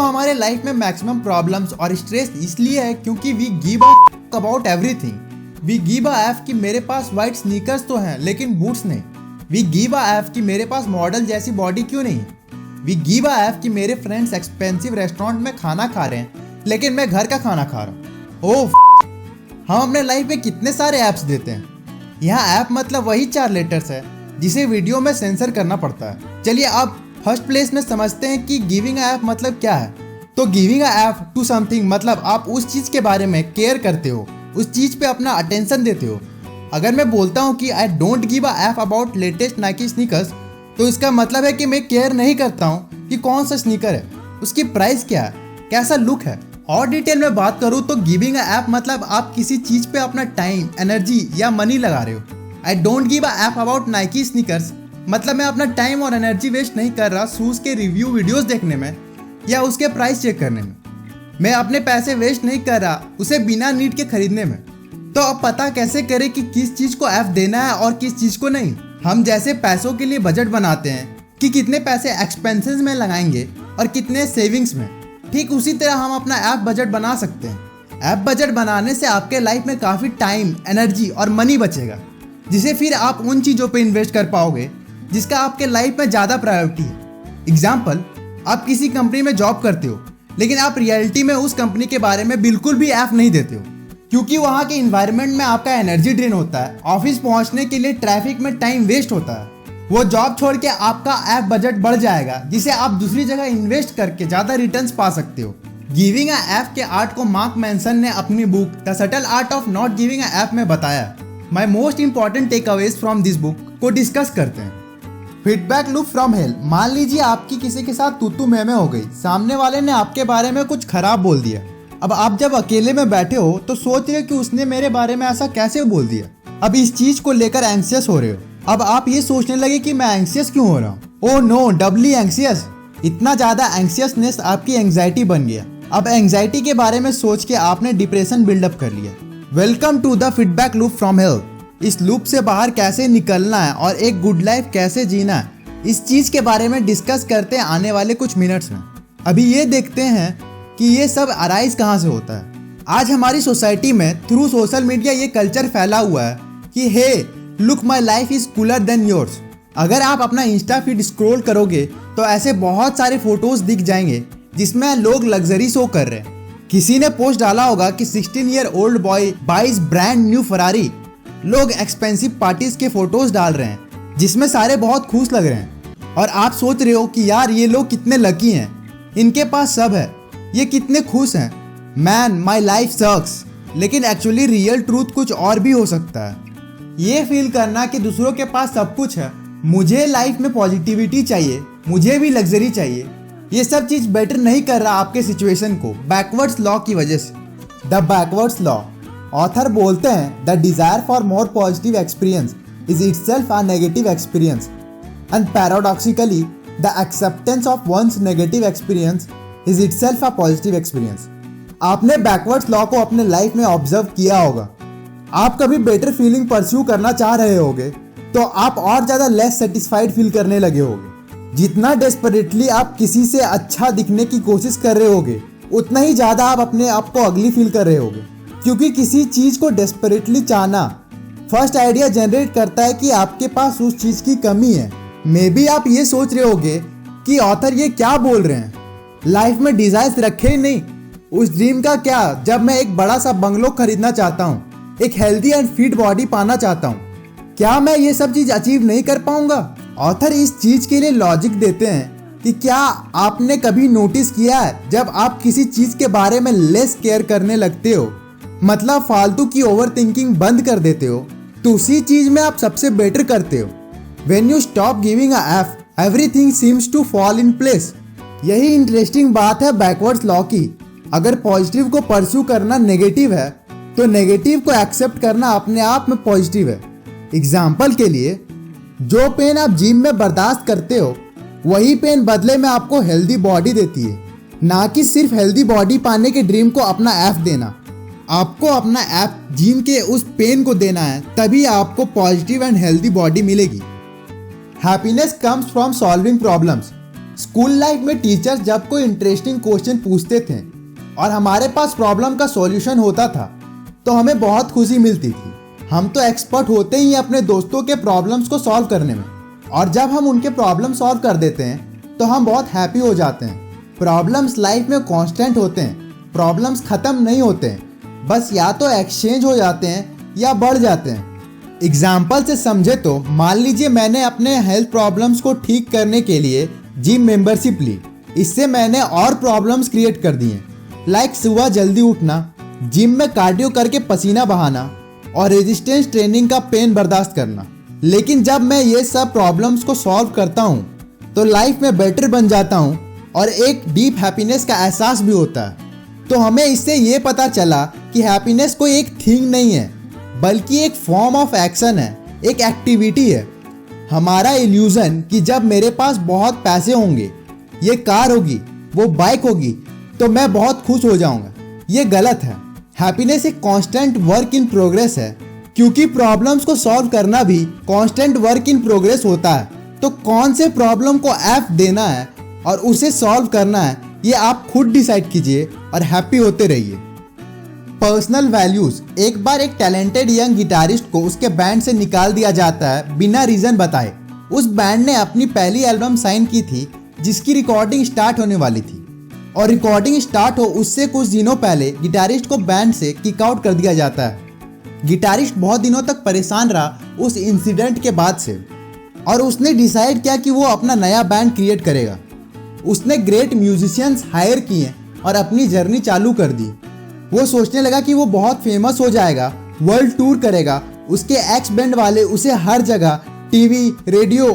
हमारे लाइफ में maximum problems और स्ट्रेस इसलिए है क्योंकि we give a about everything. We give a F कि मेरे पास वाइट स्नीकर्स तो हैं लेकिन बूट्स नहीं। वी गिव अ एफ कि मेरे पास मॉडल जैसी बॉडी क्यों नहीं। वी गिव अ एफ कि मेरे फ्रेंड्स एक्सपेंसिव रेस्टोरेंट में खाना खा रहे हैं लेकिन मैं घर का खाना खा रहा हूँ। ओह हम अपने लाइफ में कितने सारे ऐप्स देते हैं। यहाँ ऐप मतलब वही 4 लेटर्स है जिसे वीडियो में सेंसर करना पड़ता है। चलिए अब फर्स्ट प्लेस में समझते हैं कि गिविंग अ ऐप मतलब क्या है। तो giving a F to something मतलब आप उस चीज़ के बारे में केयर करते हो, उस चीज़ पे अपना अटेंशन देते हो। अगर मैं बोलता हूँ कि I don't give a app about latest Nike sneakers तो इसका मतलब है कि मैं केयर नहीं करता हूँ कि कौन सा स्नीकर है, उसकी प्राइस क्या है, कैसा लुक है। और डिटेल में बात करूँ तो गिविंग अ ऐप मतलब आप किसी चीज़ पे अपना टाइम, एनर्जी या मनी लगा रहे हो। I don't give a app about Nike sneakers मतलब मैं अपना टाइम और एनर्जी वेस्ट नहीं कर रहा शूज़ के रिव्यू वीडियोस देखने में या उसके प्राइस चेक करने में। मैं अपने पैसे वेस्ट नहीं कर रहा उसे बिना नीड के खरीदने में। तो अब पता कैसे करें कि किस चीज़ को ऐप देना है और किस चीज़ को नहीं। हम जैसे पैसों के लिए बजट बनाते हैं कि कितने पैसे एक्सपेंसेस में लगाएंगे और कितने सेविंग्स में, ठीक उसी तरह हम अपना ऐप बजट बना सकते हैं। ऐप बजट बनाने से आपके लाइफ में काफ़ी टाइम, एनर्जी और मनी बचेगा जिसे फिर आप उन चीज़ों पे इन्वेस्ट कर पाओगे जिसका आपके लाइफ में ज़्यादा प्रायोरिटी है। एग्जाम्पल, आप किसी कंपनी में जॉब करते हो लेकिन आप रियलिटी में उस कंपनी के बारे में बिल्कुल भी ऐप नहीं देते हो क्योंकि वहाँ के इन्वायरमेंट में आपका एनर्जी ड्रेन होता है, ऑफिस पहुँचने के लिए ट्रैफिक में टाइम वेस्ट होता है। वो जॉब छोड़ के आपका ऐप बजट बढ़ जाएगा जिसे आप दूसरी जगह इन्वेस्ट करके ज़्यादा रिटर्न्स पा सकते हो। गिविंग अ ऐप के आर्ट को मार्क मैनसन ने अपनी book the subtle art of not giving a F में बताया। My most important takeaways from this book को डिस्कस करते हैं। Feedback loop from hell. मान लीजिए आपकी किसी के साथ तू मैं हो गई, सामने वाले ने आपके बारे में कुछ खराब बोल दिया। अब आप जब अकेले में बैठे हो तो सोच रहे हो कि उसने मेरे बारे में ऐसा कैसे बोल दिया। अब इस चीज को लेकर एंग्सियस हो रहे हो। अब आप ये सोचने लगे कि मैं एंग्सियस क्यों हो रहा हूँ। Oh no, doubly anxious. इतना ज्यादा एंग्सियसनेस आपकी एंग्जाइटी बन गया। अब एंग्जाइटी के बारे में सोच के आपने डिप्रेशन बिल्डअप कर लिया। Welcome to the feedback loop from hell. इस लूप से बाहर कैसे निकलना है और एक गुड लाइफ कैसे जीना है, इस चीज के बारे में डिस्कस करते हैं आने वाले कुछ मिनट्स में। अभी ये देखते हैं कि ये सब अराइज कहाँ से होता है। आज हमारी सोसाइटी में थ्रू सोशल मीडिया ये कल्चर फैला हुआ है कि hey look my life is cooler than yours. अगर आप अपना इंस्टा फीड स्क्रॉल करोगे तो ऐसे बहुत सारे फोटोज दिख जाएंगे जिसमें लोग लग्जरी शो कर रहे हैं। किसी ने पोस्ट डाला होगा कि 16 year old boy buys brand new Ferrari. लोग एक्सपेंसिव पार्टीज के फोटोज डाल रहे हैं जिसमें सारे बहुत खुश लग रहे हैं और आप सोच रहे हो कि यार ये लोग कितने लकी हैं, इनके पास सब है, ये कितने खुश हैं। मैन माई लाइफ सक्स। लेकिन एक्चुअली रियल ट्रूथ कुछ और भी हो सकता है। ये फील करना कि दूसरों के पास सब कुछ है, मुझे लाइफ में पॉजिटिविटी चाहिए, मुझे भी लग्जरी चाहिए, ये सब चीज़ बेटर नहीं कर रहा आपके सिचुएशन को बैकवर्ड्स लॉ की वजह से। The backwards law. ऑथर बोलते हैं the desire for more positive experience is itself a negative experience and paradoxically the acceptance of one's negative experience is itself a positive experience. आपने backwards law को अपने life में observe किया होगा। आप कभी बेटर फीलिंग परस्यू करना चाह रहे होगे तो आप और ज़्यादा लेस सेटिस्फाइड फील करने लगे होगे। जितना डेस्परेटली आप किसी से अच्छा दिखने की कोशिश कर रहे होगे उतना ही ज़्यादा आप अपने आप को अगली फील कर रहे होगे क्योंकि किसी चीज़ को डेस्परेटली चाहना फर्स्ट आइडिया जनरेट करता है कि आपके पास उस चीज़ की कमी है। मे बी आप ये सोच रहे होगे कि ऑथर ये क्या बोल रहे हैं, लाइफ में डिजायर्स रखे ही नहीं, उस ड्रीम का क्या जब मैं एक बड़ा सा बंगलो खरीदना चाहता हूँ, एक हेल्दी एंड फिट बॉडी पाना चाहता हूँ, क्या मैं ये सब चीज़ अचीव नहीं कर पाऊंगा। ऑथर इस चीज़ के लिए लॉजिक देते हैं कि क्या आपने कभी नोटिस किया है जब आप किसी चीज़ के बारे में लेस केयर करने लगते हो, मतलब फालतू की ओवर थिंकिंग बंद कर देते हो, तो उसी चीज़ में आप सबसे बेटर करते हो। When you stop giving a F everything seems to fall in place. यही इंटरेस्टिंग बात है बैकवर्ड्स लॉ की। अगर पॉजिटिव को परस्यू करना नेगेटिव है तो नेगेटिव को एक्सेप्ट करना अपने आप में पॉजिटिव है। एग्जाम्पल के लिए, जो पेन आप जिम में बर्दाश्त करते हो वही पेन बदले में आपको हेल्दी बॉडी देती है, ना कि सिर्फ हेल्दी बॉडी पाने के ड्रीम को अपना एफ देना। आपको अपना एफ जिम के उस पेन को देना है, तभी आपको पॉजिटिव एंड हेल्दी बॉडी मिलेगी। Happiness comes from solving problems. School life में टीचर्स जब कोई इंटरेस्टिंग क्वेश्चन पूछते थे और हमारे पास प्रॉब्लम का सॉल्यूशन होता था तो हमें बहुत खुशी मिलती थी। हम तो एक्सपर्ट होते ही अपने दोस्तों के प्रॉब्लम्स को सॉल्व करने में, और जब हम उनके प्रॉब्लम सॉल्व कर देते हैं तो हम बहुत हैप्पी हो जाते हैं। प्रॉब्लम्स लाइफ में कांस्टेंट होते हैं, प्रॉब्लम्स ख़त्म नहीं होते हैं, बस या तो एक्सचेंज हो जाते हैं या बढ़ जाते हैं। एग्जाम्पल से समझे तो मान लीजिए मैंने अपने हेल्थ प्रॉब्लम्स को ठीक करने के लिए जिम मेंबरशिप ली। इससे मैंने और प्रॉब्लम्स क्रिएट कर दिए, लाइक सुबह जल्दी उठना, जिम में कार्डियो करके पसीना बहाना और रेजिस्टेंस ट्रेनिंग का पेन बर्दाश्त करना। लेकिन जब मैं ये सब प्रॉब्लम्स को सॉल्व करता हूँ तो लाइफ में बेटर बन जाता हूँ और एक डीप हैप्पीनेस का एहसास भी होता है। तो हमें इससे ये पता चला कि हैप्पीनेस कोई एक थिंग नहीं है, बल्कि एक फॉर्म ऑफ एक्शन है, एक एक्टिविटी है। हमारा इल्यूजन कि जब मेरे पास बहुत पैसे होंगे, ये कार होगी, वो बाइक होगी, तो मैं बहुत खुश हो जाऊंगा, ये गलत है। हैप्पीनेस एक कांस्टेंट वर्क इन प्रोग्रेस है, क्योंकि प्रॉब्लम्स को सॉल्व करना भी कांस्टेंट वर्क इन प्रोग्रेस होता है। तो कौन से प्रॉब्लम को एफ देना है और उसे सॉल्व करना है, ये आप खुद डिसाइड कीजिए और हैप्पी होते रहिए। Personal values. एक बार एक टैलेंटेड यंग गिटारिस्ट को उसके बैंड से निकाल दिया जाता है बिना रीजन बताए। उस बैंड ने अपनी पहली एल्बम साइन की थी जिसकी रिकॉर्डिंग स्टार्ट होने वाली थी, और रिकॉर्डिंग स्टार्ट हो उससे कुछ दिनों पहले गिटारिस्ट को बैंड से किक आउट कर दिया जाता है। गिटारिस्ट बहुत दिनों तक परेशान रहा उस इंसिडेंट के बाद से, और उसने डिसाइड किया कि वो अपना नया बैंड क्रिएट करेगा। उसने ग्रेट म्यूजिशियंस हायर किए और अपनी जर्नी चालू कर दी। वो सोचने लगा कि वो बहुत फेमस हो जाएगा, वर्ल्ड टूर करेगा। उसके एक्स बैंड वाले उसे हर जगह टीवी, रेडियो,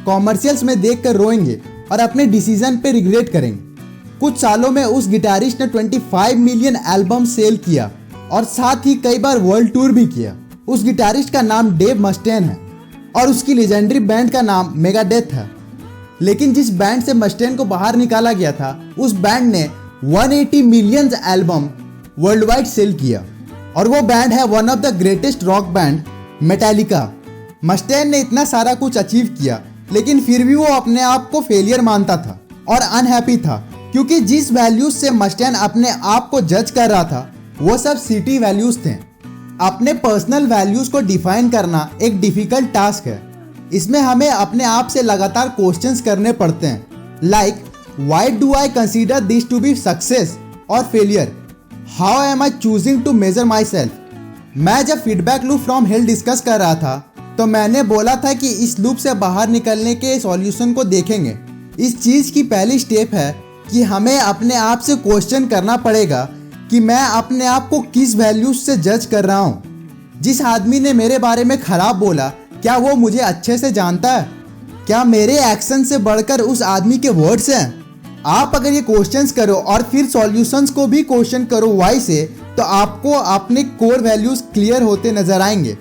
कॉमर्शियल्स में देखकर रोएंगे और अपने डिसीजन पे रिग्रेट करेंगे। कुछ सालों में उस गिटारिस्ट ने 25 मिलियन एल्बम सेल किया और साथ ही कई बार वर्ल्ड टूर भी किया। उस गिटारिस्ट का नाम डेव मस्टेन है और उसकी लेजेंडरी बैंड का नाम मेगाडेथ है। लेकिन जिस बैंड से मस्टेन को बाहर निकाला गया था, उस बैंड ने 180 million album worldwide sell किया, और वो बैंड है one of the greatest rock band Metallica. Mustaine ने इतना सारा कुछ अचीव किया, लेकिन फिर भी वो अपने आप को फेलियर मानता था और अनहैप्पी था, क्योंकि जिस वैल्यूज से मस्टेन अपने आप को जज कर रहा था वो सब सिटी वैल्यूज थे। अपने पर्सनल वैल्यूज को डिफाइन करना एक डिफिकल्ट टास्क है। इसमें हमें अपने आप से लगातार क्वेश्चंस करने पड़ते हैं, like why do I consider this to be success और failure, how am I choosing to measure myself. मैं जब feedback loop from hell discuss कर रहा था तो मैंने बोला था कि इस लूप से बाहर निकलने के सॉल्यूशन को देखेंगे। इस चीज़ की पहली स्टेप है कि हमें अपने आप से क्वेश्चन करना पड़ेगा कि मैं अपने आप को किस वैल्यूज से जज कर रहा हूँ। जिस आदमी ने मेरे बारे में खराब बोला, क्या वो मुझे अच्छे से जानता है? क्या मेरे एक्शन से बढ़कर उस आदमी के वर्ड्स हैं? आप अगर ये क्वेश्चंस करो और फिर सॉल्यूशंस को भी क्वेश्चन करो वाई से, तो आपको अपने कोर वैल्यूज क्लियर होते नजर आएंगे।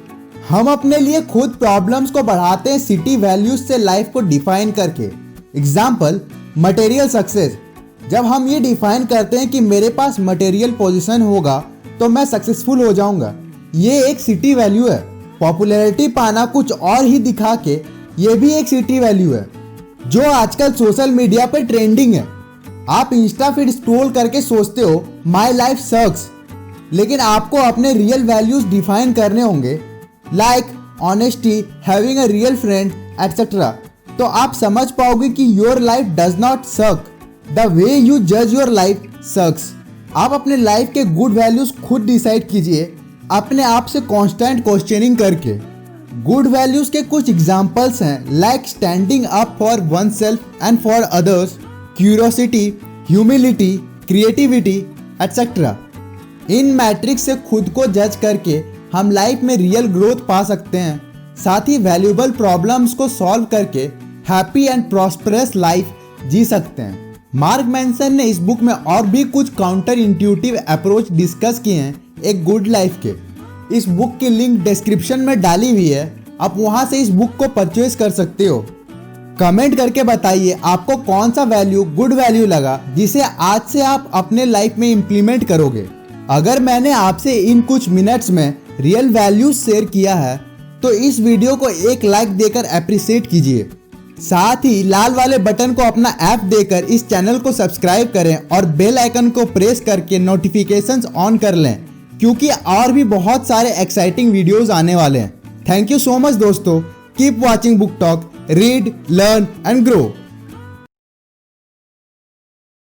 हम अपने लिए खुद प्रॉब्लम्स को बढ़ाते हैं सिटी वैल्यूज से लाइफ को डिफाइन करके। Example, material success. जब हम ये डिफाइन करते हैं कि मेरे पास मटेरियल पोजीशन होगा तो मैं सक्सेसफुल हो जाऊंगा, ये एक सिटी वैल्यू है। पॉपुलैरिटी पाना कुछ और ही दिखा के, ये भी एक सिटी वैल्यू है जो आजकल सोशल मीडिया पे ट्रेंडिंग है। आप इंस्टा फीड स्क्रॉल करके सोचते हो माई लाइफ सक्स, लेकिन आपको अपने रियल वैल्यूज डिफाइन करने होंगे, like honesty, having a real friend etcetera. तो आप समझ पाओगे कि योर लाइफ डज नॉट सक, द वे यू जज योर लाइफ सक्स। आप अपने लाइफ के गुड वैल्यूज खुद डिसाइड कीजिए अपने आप से कांस्टेंट क्वेश्चनिंग करके। गुड वैल्यूज के कुछ एग्जाम्पल्स हैं, like standing up for one self and for others, curiosity, humility, creativity etcetera. In matrix से खुद को जज करके हम लाइफ में रियल ग्रोथ पा सकते हैं, साथ ही वैल्यूएबल प्रॉब्लम्स को सॉल्व करके हैप्पी एंड प्रॉस्परस लाइफ जी सकते हैं। मार्क मैनसन ने इस बुक में और भी कुछ काउंटर इंट्यूटिव अप्रोच डिस्कस किए हैं एक गुड लाइफ के। इस बुक की लिंक डिस्क्रिप्शन में डाली हुई है, आप वहां से इस बुक को परचेज कर सकते हो। कमेंट करके बताइए आपको कौन सा वैल्यू गुड वैल्यू लगा जिसे आज से आप अपने लाइफ में इम्प्लीमेंट करोगे। अगर मैंने आपसे इन कुछ मिनट्स में रियल वैल्यूज शेयर किया है तो इस वीडियो को एक लाइक देकर अप्रिशिएट कीजिए। साथ ही लाल वाले बटन को अपना ऐप देकर इस चैनल को सब्सक्राइब करें और बेल आइकन को प्रेस करके नोटिफिकेशंस ऑन कर लें, क्योंकि और भी बहुत सारे एक्साइटिंग वीडियोस आने वाले हैं। थैंक यू सो मच दोस्तों। Keep watching book talk, read, learn and grow.